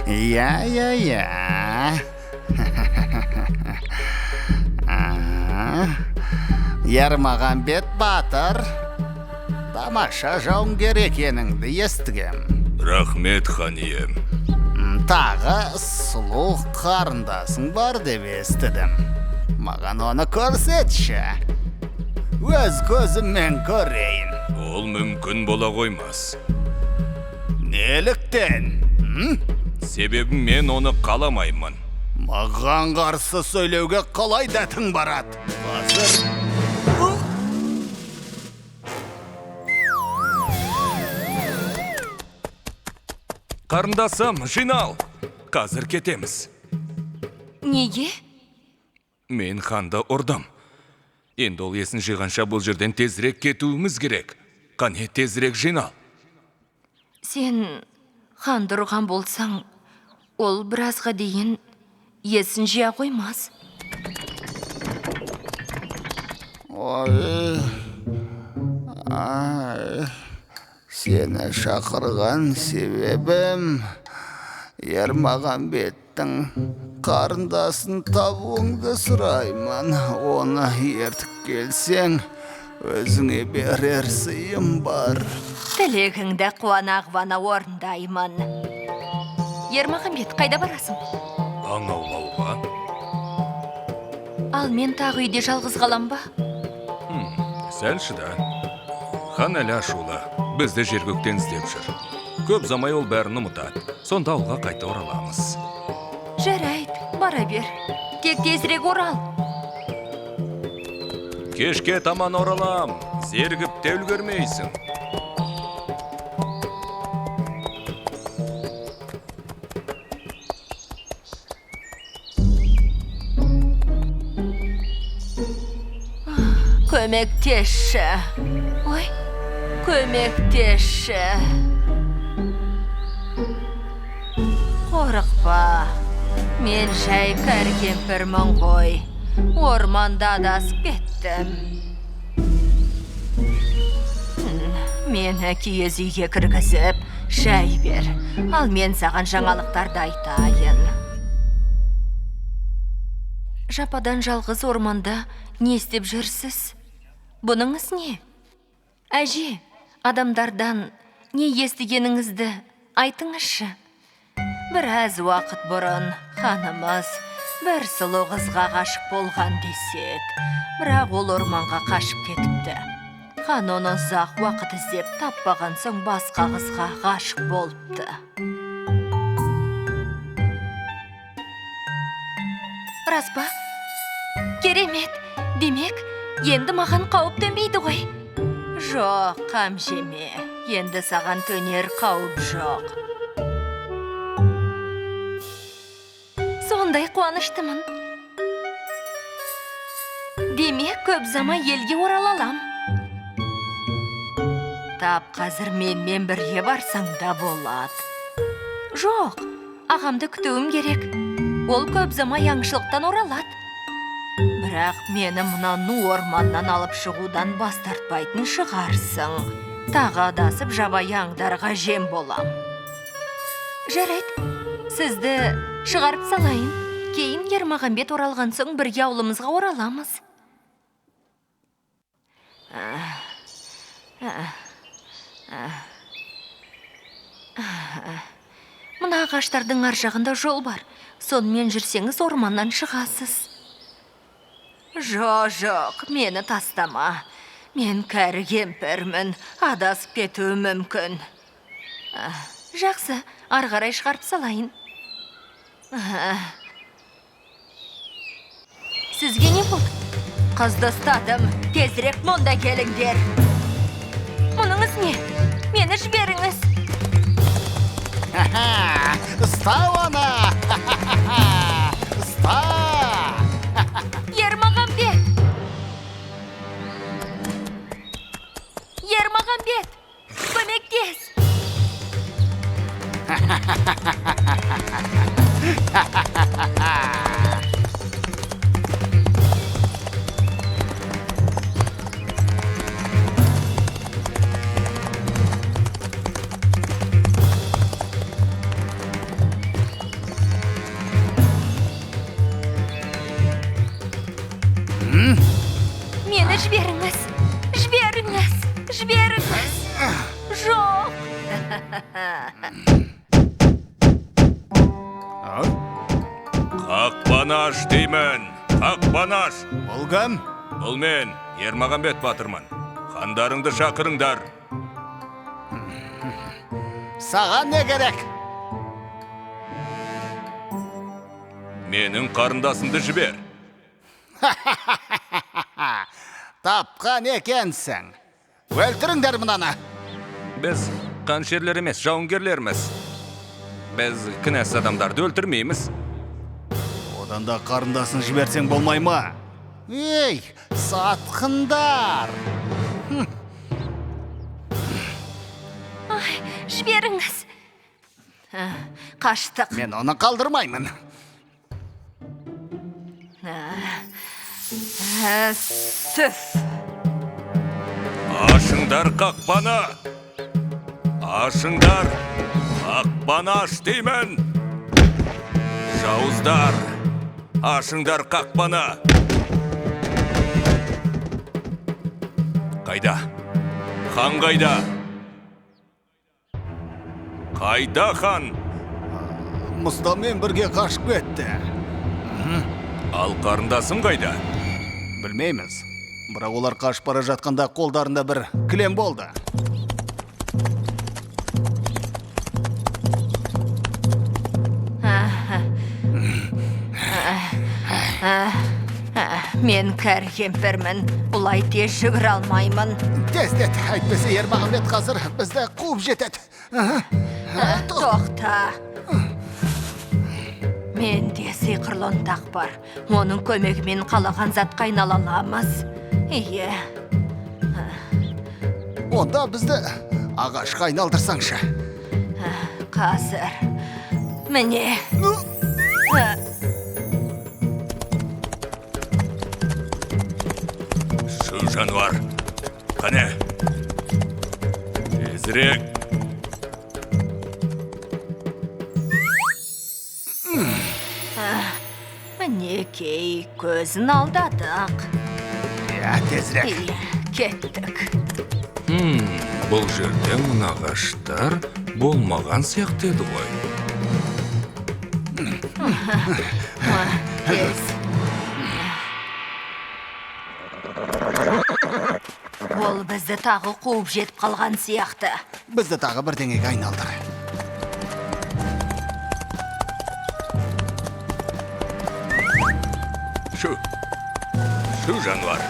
Я. Ермағанбет батыр, тамаша жауынгер екеніңді естігем. Рахмет, хан ием. Тағы сұлу қарындасың бар деп естідім. Маған оны көрсетші. Өз көзіммен көрейін. Ол мүмкін бола қоймас. Неліктен? Себебі мен оны қаламаймын. Маған қарсы сөйлеуге қалай дәтің барады? Қазір... Қарындасым, жинал. Қазір кетеміз. Неге? Мен ханды ұрдым. Енді ол есін жиғанша бұл жерден тезірек кетуіміз керек. Қане, тезірек жинал. Сен ханды ұрған болсаң, ол біразға дейін есін жия қоймас. Ой, сені шақырған себебім Ермағанбеттің қарындасын табуыңды сұраймын. Оны ертіп келсең, өзіңе берер сыйым бар. Тілегіңді қуана-қуана орындаймын. Ермағанбет, қайда барасың? Аң аулауға. Ал мен тағы үйде жалғыз қалам ба? Сәл шыда. Хан әлі ашулы. Бізді жергөктен іздеп жүр. Көп замай ол бәрін ұмытады. Сонда ауылға қайта ораламыз. Жарайды, бара бер. Тек тезірек орал. Кешке таман оралам. Зергіп те үлгермейсің. Көмектесші. Ой, көмектесші. Қорықпа. Мен жай кәрі кемпірмін ғой. Орманда адасып кеттім. Мені киіз үйге кіргізіп, шай бер. Ал мен саған жаңалықтарды айтайын. Жападан жалғыз орманда не істеп жүрсіз? Бұныңыз не? Әже, адамдардан не естігеніңізді айтыңызшы. Біраз уақыт бұрын ханымыз бір сұлу қызға ғашық болған десек, бірақ ол орманға қашып кетіпті. Хан оны ұзақ уақыт іздеп таппаған соң басқа қызға ғашық болыпты. Рас па? Керемет! Демек, енді маған қауіп төнбейді ғой. Жоқ, қам жеме. Енді саған төнер қауіп жоқ. Сондай қуаныштымын. Демек, көп замай елге оралалам. Тап қазір менімен бірге барсаң да болады. Жоқ, ағамды күтуім керек. Ол көп замай аңшылықтан оралады. Бірақ мені мына ну орманнан алып шығудан бас тартпайтын шығарсың. Тағы адасып жабайы аңдарға жем болам. Жарайды, сізді шығарып салайын. Кейін Ермағанбет оралған соң бірге ауылымызға ораламыз. Мына ағаштардың ар жағында жол бар. Сонымен жүрсеңіз орманнан шығасыз. Жоқ, мені тастама. Мен кәрі кемпірмін, адасып кетуім мүмкін. Жақсы, ары қарай шығарып салайын. Сізге не болды? Қызды ұстадым, тезірек мұнда келіңдер. Мұныңыз не? Мені жіберіңіз. Ұстау оны! Ұста! Ермағанбет! Ермағанбет! Көмектес! Мені жіберіңіз. Жіберіңіз. Жіберіңіз. Жоқ. Қақпаны аш деймін. Қақпаны аш. Ол кім? Бұл мен, Ермағамбет батырмын. Хандарыңды шақырыңдар. Саған не керек? Менің қарындасымды жібер. Тапқан екенсің. Өлтіріңдер мұнаны. Біз қаншерлер емес, жауынгерлерміз. Біз кінәсіз адамдарды өлтірмейміз. Одан да қарындасын жіберсең болмай ма? Ей, сатқындар! Ай, жіберіңіз. Қаштық. Мен оны қалдырмаймын. Сүф. Ашыңдар қақпаны. Ашыңдар. Қақпаны аш деймін. Жауыздар. Ашыңдар қақпаны. Қайда? Хан қайда? Қайда хан? Мұстамен бірге қашып кетті. Ал қарындасым қайда? Білмейміз. Бірақ олар қашып бара жатқанда қолдарында бір кілем болды. Мен кәрі кемпірмін. Бұлай тез жүгір алмаймын. Тездет, әйтпесе Ермағамбет қазір бізді қуып жетеді. Тоқта. Менде сиқырлы ұнтақ бар. Оның көмегімен қалаған затқа айнала аламыз. Ие. Онда бізді ағашқа айналдырсаңшы. Қазір. Міне. Шу жануар. Қане. Тезірек. Мінекей, көзін алдадық. Тезірек. Ие, кеттік. Бұл жерде мына ағаштар болмаған сияқты еді ғой. Тез. Ол бізді тағы қуып жетіп қалған сияқты. Бізді тағы бірдеңеге айналдыр. Шу жануар.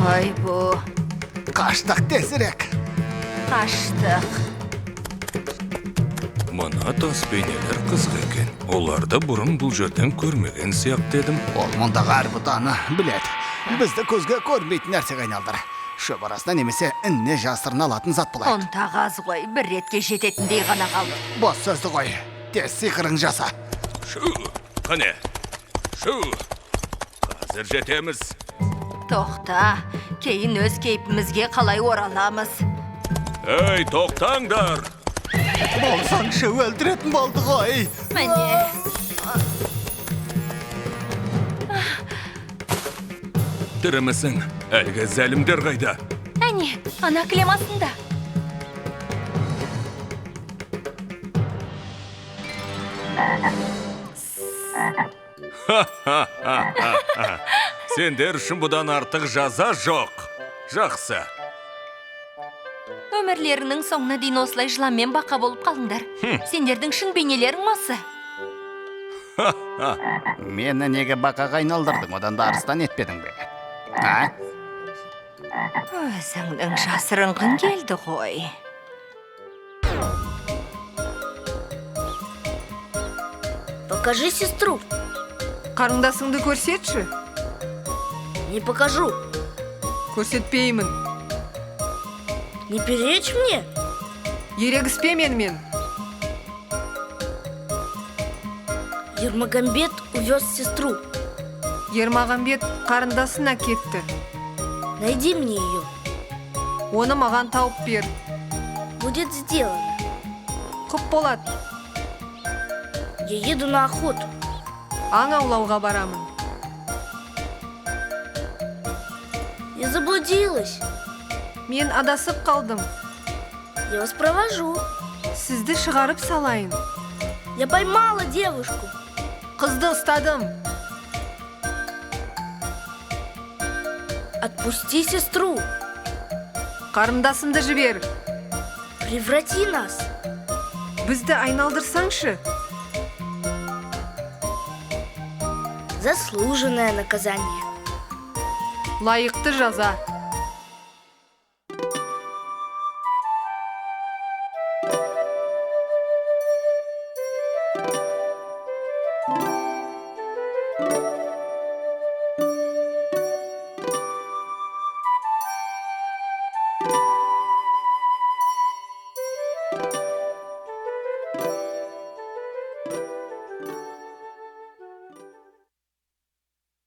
Ой, бұ. Қаштық тезірек. Қаштық. Мына тас бейнелер қызық екен. Оларды бұрын бұл жерден көрмеген сияқты едім. Ол мұндағы әр бұтаны біледі. Бізді көзге көрмейтін нәрсеге айналдыр. Шөп арасына немесе інне жасырын алатын зат болады. Онтағы аз ғой, бір ретке жететіндей ғана қалды. Бос сөзді қой. Тез сиқырың жаса. Шу, қане. Шу. Қазір жетеміз. Тоқта, кейін өз кейпімізге қалай ораламыз. Ей, тоқтаңдар. Болсаңшы өлтіретін болды ғой. Міне. Тірімісің, әлгі зәлімдер қайда? Әне, ана кілем астында. Сендер үшін бұдан артық жаза жоқ. Жақсы. Өмірлерінің соңына дейін осылай жыланмен бақа болып қалыңдар. Сендердің шын бейнелерің осы. Мені неге бақаға айналдырдың, одан да арыстан етпедің бе? Өзіңнің жасырынғың келді ғой. Покажи сестру. Қарындасыңды көрсетші. Не покажу. Көрсетпеймін. Не перечь мне. Ерегіспе менімен. Ермагамбет увез сестру. Ермағамбет қарындасына кетті. Найди мне ее. Оны маған тауып бер. Будет сделано. Құп болады. Я еду на охоту. Аң аулауға барамын. Я заблудилась. Мен адасып қалдым. Я вас провожу. Сізді шығарып салайын. Я поймала девушку. Қызды ұстадым. Отпусти сестру. Қарындасымды жібер. Преврати нас. Бізді айналдырсаңшы. Заслуженное наказание. Лайықты жаза.